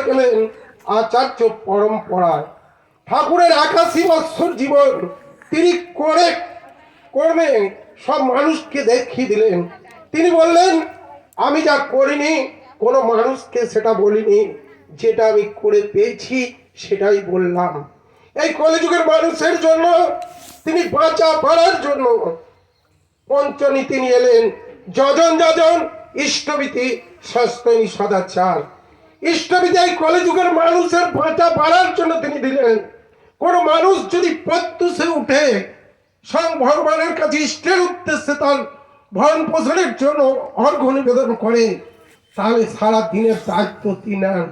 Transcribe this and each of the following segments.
গেলেন আচার্য পরম্পরায়। ঠাকুরের 81 বছর জীবন তিনি কর্মে সব মানুষকে দেখিয়ে দিলেন। তিনি বললেন, আমি যা করিনি কোনো মানুষকে সেটা বলিনি, যেটা আমি করে পেয়েছি সেটাই বললাম। এই কলিযুগের মানুষের জন্য তিনি বাঁচা বাড়ার জন্য পঞ্চনীতি নিয়ে এলেন। যজন যজন ইষ্টভীতি সস্তনী সদাচার। ইষ্টভীতি এই কলিযুগের মানুষের বাঁচা বাড়ার জন্য তিনি দিলেন। কোন মানুষ যদি প্রত্যুষে উঠে স্বয়ং ভগবানের কাছে ইষ্টের উদ্দেশ্যে তার ভরণ পোষণের জন্য অর্ঘ্য নিবেদন করে, তাহলে সারা দিনের দায়িত্ব তিনি নেন।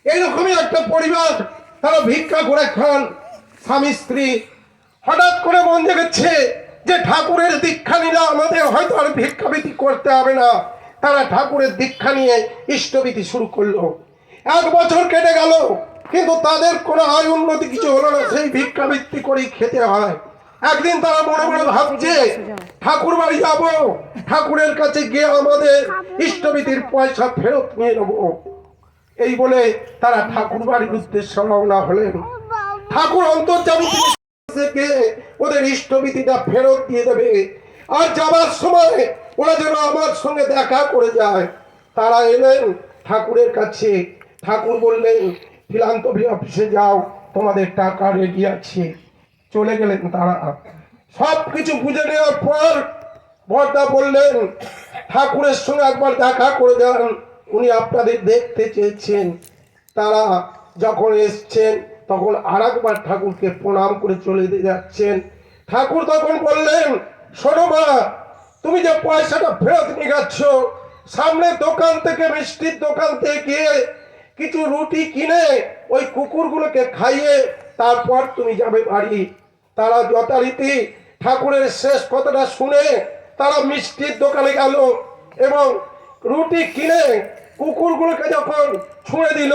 এইরকমই একটা পরিবার, তারা ভিক্ষা করে খান স্বামী স্ত্রী। হঠাৎ করে মন জেগেছে যে ঠাকুরের দীক্ষা নিলে আমাদের হয়তো আর ভিক্ষাবৃত্তি করতে হবে না। তারা ঠাকুরের দীক্ষা নিয়ে ইষ্টভীতি শুরু করলো। 1 বছর কেটে গেল, কিন্তু তাদের কোনো আয় উন্নতি কিছু হলো না, সেই ভিক্ষাবৃত্তি করেই খেতে হয়। একদিন তারা মনে মনে ভাবছে, ঠাকুর বাড়ি যাব, ঠাকুরের কাছে গিয়ে আমাদের ইষ্টভীতির পয়সা ফেরত নিয়ে নেব। এই বলে তারা ঠাকুর বাড়ির উদ্দেশ্যে রওনা হলেন। ঠাকুর অন্তর্যামী থেকে ওদের ইষ্টভীতিটা ফেরত দিয়ে দেবে, আর যাবার সময় ওরা যেন আমার সঙ্গে দেখা করে যায়। তারা এলেন ঠাকুরের কাছে। ঠাকুর বললেন, ফিলান্থপি অফিসে যাও, তোমাদের টাকা রেডি আছে। চলে গেলেন তারা। সব কিছু বুঝে নেওয়ার পর বড়দা বললেন, ঠাকুরের সঙ্গে একবার দেখা করে যান, উনি আপনাদের দেখতে চেয়েছেন। তারা যখন এসছেন তখন আরেকবার ঠাকুরকে প্রণাম করে চলে যাচ্ছেন। ঠাকুর তখন বললেন, শোনো মা, তুমি যে পয়সাটা ফেরত নিয়ে যাচ্ছ, সামনে দোকান থেকে, মিষ্টির দোকান থেকে গিয়ে কিছু রুটি কিনে ওই কুকুরগুলোকে খাইয়ে তারপর তুমি যাবে বাড়ি। তারা যথারীতি ঠাকুরের শেষ কথাটা শুনে তারা মিষ্টির দোকানে গেল এবং রুটি কিনে কুকুরগুলোকে যখন ছুঁড়ে দিল,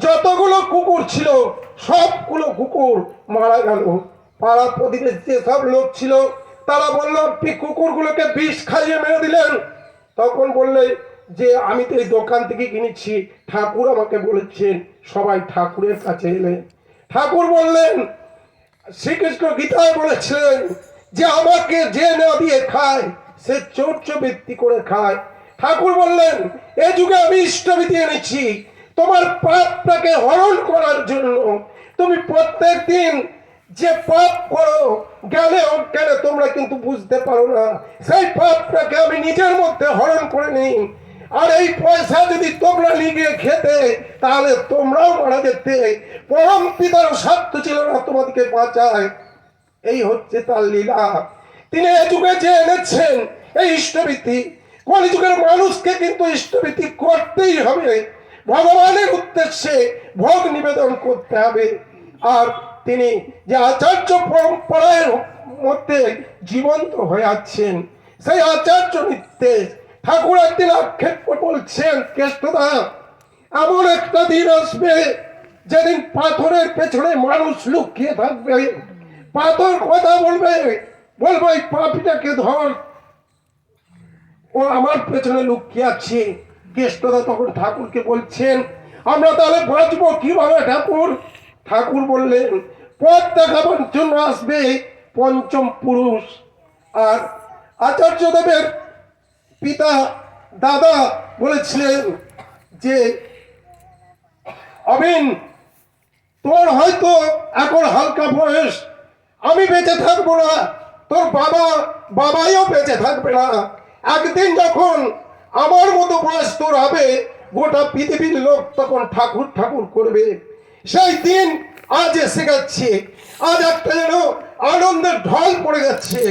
যতগুলো কুকুর ছিল সবগুলো কুকুর মারা গেল। পাড়া প্রতিবেশী যেসব লোক ছিল তারা বলল, আপনি কুকুরগুলোকে বিষ খাইয়ে মেরে দিলেন। তখন বললে যে আমি তো এই দোকান থেকে কিনেছি, ঠাকুর আমাকে বলেছেন। সবাই ঠাকুরের কাছে এলেন। ঠাকুর বললেন, শ্রীকৃষ্ণ গীতায় বলেছিলেন যে আমাকে যে না দিয়ে খায় সে চৌর্যবৃত্তি করে খায়। ঠাকুর বললেন, এ যুগে আমি ইষ্টভীতি এনেছি তোমার পাপটাকে হরণ করার জন্য। তুমি প্রত্যেক দিন যে পাপ করো জ্ঞানে অজ্ঞানে তোমরা কিন্তু বুঝতে পারো না, সেই পাপটাকে আমি নিজের মধ্যে হরণ করে নিই। আর এই পয়সা যদি তোমরা নিয়ে খেতে তাহলে তোমরাও মারা যেতে। পরম পিতার সাধ্য ছিল না তোমাদেরকে বাঁচায়। এই হচ্ছে তার লীলা। তিনি এ যুগে যে এনেছেন এই ইষ্টভীতি, কলিযুগের মানুষকে কিন্তু ইষ্টভীতি করতেই হবে। ভগবানের উদ্দেশ্যে ভোগ নিবেদন করতে হবে। আর তিনি যে আচার্য পরম্পরার মধ্যে জীবন্ত হয়ে আছেন, সেই আচার্য নির্দেশ ঠাকুর একদিন আক্ষেপ বলছেন, কেষ্টদা, এমন একটা দিন আসবে যেদিন পাথরের পেছনে মানুষ লুকিয়ে থাকবে। পাথর কথা বলবে, বলবো এই পাপিটাকে ধর, ও আমার পেছনে লুকিয়ে আছে। কেষ্টদা তখন ঠাকুরকে বলছেন, আমরা তাহলে বাঁচবো কিভাবে ঠাকুর? ঠাকুর বললেন, পথ দেখাবার জন্য আসবে পঞ্চম পুরুষ। আর আচার্যদেবের পিতা দাদা বলেছিলেন যে, অবিন, তোর হয়তো এখন হালকা বয়স, আমি বেঁচে থাকবো না, তোর বাবাইও বেঁচে থাকবে না। একদিন যখন আমার মতো বয়স তোর হবে, গোটা পৃথিবীর লোক তখন ঠাকুর ঠাকুর করবে। সেই দিন আজ এসে গেছে। আজ একটা যেন আনন্দের ঢল পড়ে যাচ্ছে।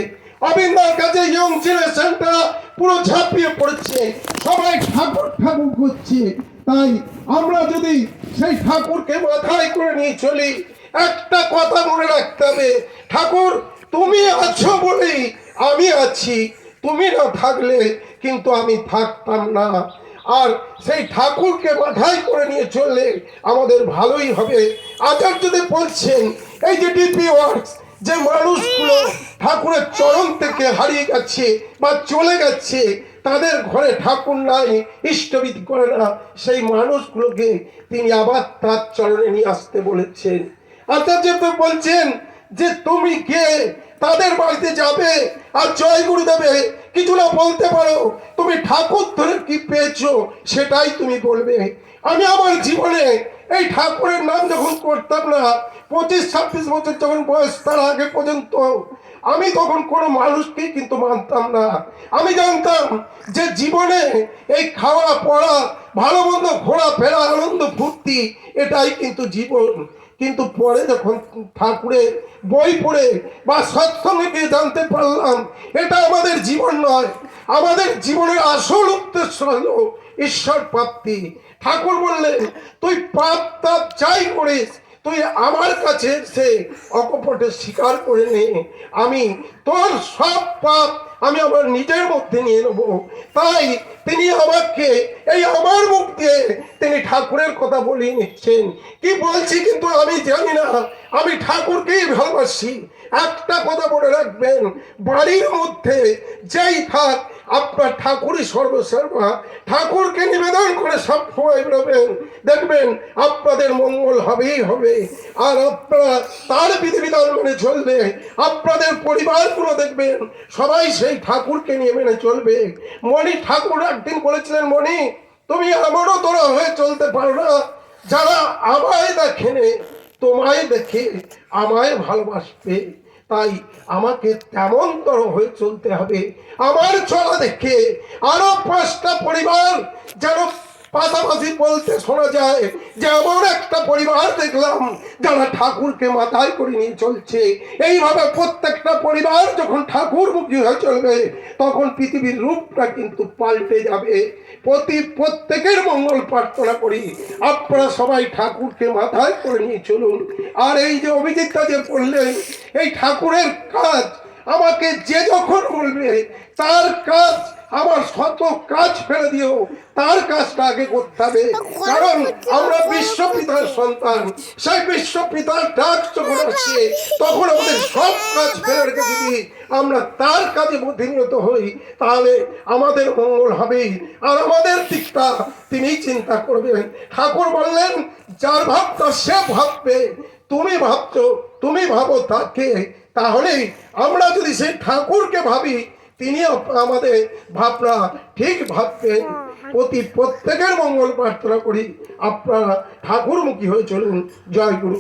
অবিন্দার কাছে ইয়ং জেনারেশনটা পুরো ঝাঁপিয়ে পড়েছে, সবাই ঠাকুর ঠাকুর করছে। তাই আমরা যদি সেই ঠাকুরকে মাথায় করে নিয়ে চলি, একটা কথা মনে রাখতে হবে, ঠাকুর তুমি আছো বলেই আমি আছি, তুমি না থাকলে কিন্তু আমি থাকতাম না। আর সেই ঠাকুরকে মাথায় করে নিয়ে চললে আমাদের ভালোই হবে। আচার্যদেব বলছেন, এই যে ডিপি ওয়ার্কস, যে মানুষগুলো ঠাকুরের চরণ থেকে হারিয়ে গেছে বা চলে গেছে, তাদের ঘরে ঠাকুর নাই, ইষ্টবিধি করে না, সেই মানুষগুলোকে তিনি আবার তার চরণে নিয়ে আসতে বলেছেন। আচার্য বলছেন যে তুমি কে তাদের বাড়িতে যাবে আর জয় গুরু দেবে কিছু না বলতে পারো, তুমি ঠাকুর ধরে কি পেয়েছো সেটাই তুমি বলবে। আমি আমার জীবনে এই ঠাকুরের নাম যখন করতাম না, 25-26 বছর যখন বয়স, তার আগে পর্যন্ত আমি তখন কোনো মানুষকেই কিন্তু মানতাম না। আমি জানতাম যে জীবনে এই খাওয়া পড়া, ভালো মন্দ, ঘোরাফেরা, আনন্দ ফুর্তি, এটাই কিন্তু জীবন। কিন্তু পরে যখন ঠাকুরের বই পড়ে বা সৎসঙ্গে গিয়ে জানতে পারলাম এটা আমাদের জীবন নয়, আমাদের জীবনের আসল উদ্দেশ্য হলো ঈশ্বর প্রাপ্তি। ঠাকুর বললেন তুই পাপ তাপ যাই করিস, তুই আমার কাছে এসে অকপটে স্বীকার করে নে, আমি তোর সব পাপ আমি আমার নিজের মধ্যে নিয়ে নেব। তাই তিনি আমাকে এই আমার মুখ দিয়ে তিনি ঠাকুরের কথা বলিয়ে নিচ্ছেন। কি বলছি কিন্তু আমি জানি না, আমি ঠাকুরকেই ভালোবাসি। একটা কথা বলে রাখবেন, বাড়ির মধ্যে যেই থাক আপনার ঠাকুরই সর্বসর্বা। ঠাকুরকে নিবেদন করে সব সময় বেরোবেন, দেখবেন আপনাদের মঙ্গল হবেই হবে। আর আপনারা তার বিধিবিধান মেনে চলবে, আপনাদের পরিবারগুলো দেখবেন সবাই সেই ঠাকুরকে নিয়ে মেনে চলবে। মণি ঠাকুর একদিন বলেছিলেন, মণি তুমি আমারও তোরা হয়ে চলতে পারো না, যারা আমায় দেখেনে তোমায় দেখে আমায় ভালোবাসবে। তাই আমাকে তেমন তর হয়ে চলতে হবে। আমার চলা দেখে আরো 5টা পরিবার যেন পাশাপাশি বলতে শোনা যায় যে এমন একটা পরিবার দেখলাম যারা ঠাকুরকে মাথায় করে নিয়ে চলছে। এইভাবে প্রত্যেকটা পরিবার যখন ঠাকুরমুখী হয়ে চলবে তখন পৃথিবীর রূপটা কিন্তু পাল্টে যাবে। প্রত্যেকের মঙ্গল প্রার্থনা করি, আপনারা সবাই ঠাকুরকে মাথায় করে নিয়ে চলুন। আর এই যে অভিজিৎটা যে বললেন, এই ঠাকুরের কাজ আমাকে যে যখন বলবে তার কাজ, আমার শত কাজ ফেলে দিও, তার কাজটা আগে করতে হবে। কারণ আমরা বিশ্বপিতার সন্তান, সেই বিশ্বপিতার ডাক যখন আসছে তখন আমাদের সব কাজ ফেলে রেখে যদি আমরা তার কাজে প্রতিনিয়ত হই তাহলে আমাদের মঙ্গল হবেই। আর আমাদের দিকটা তিনি চিন্তা করবেন। ঠাকুর বললেন যার ভাবটা সে ভাববে, তুমি ভাবছো, তুমি ভাবো তাকে, তাহলেই আমরা যদি সেই ঠাকুরকে ভাবি তিনি আমাদের ভাবনা ঠিক ভাববেন। প্রত্যেকের মঙ্গল প্রার্থনা করি, আপনারা ঠাকুরমুখী হয়ে চলুন। জয় গুরু।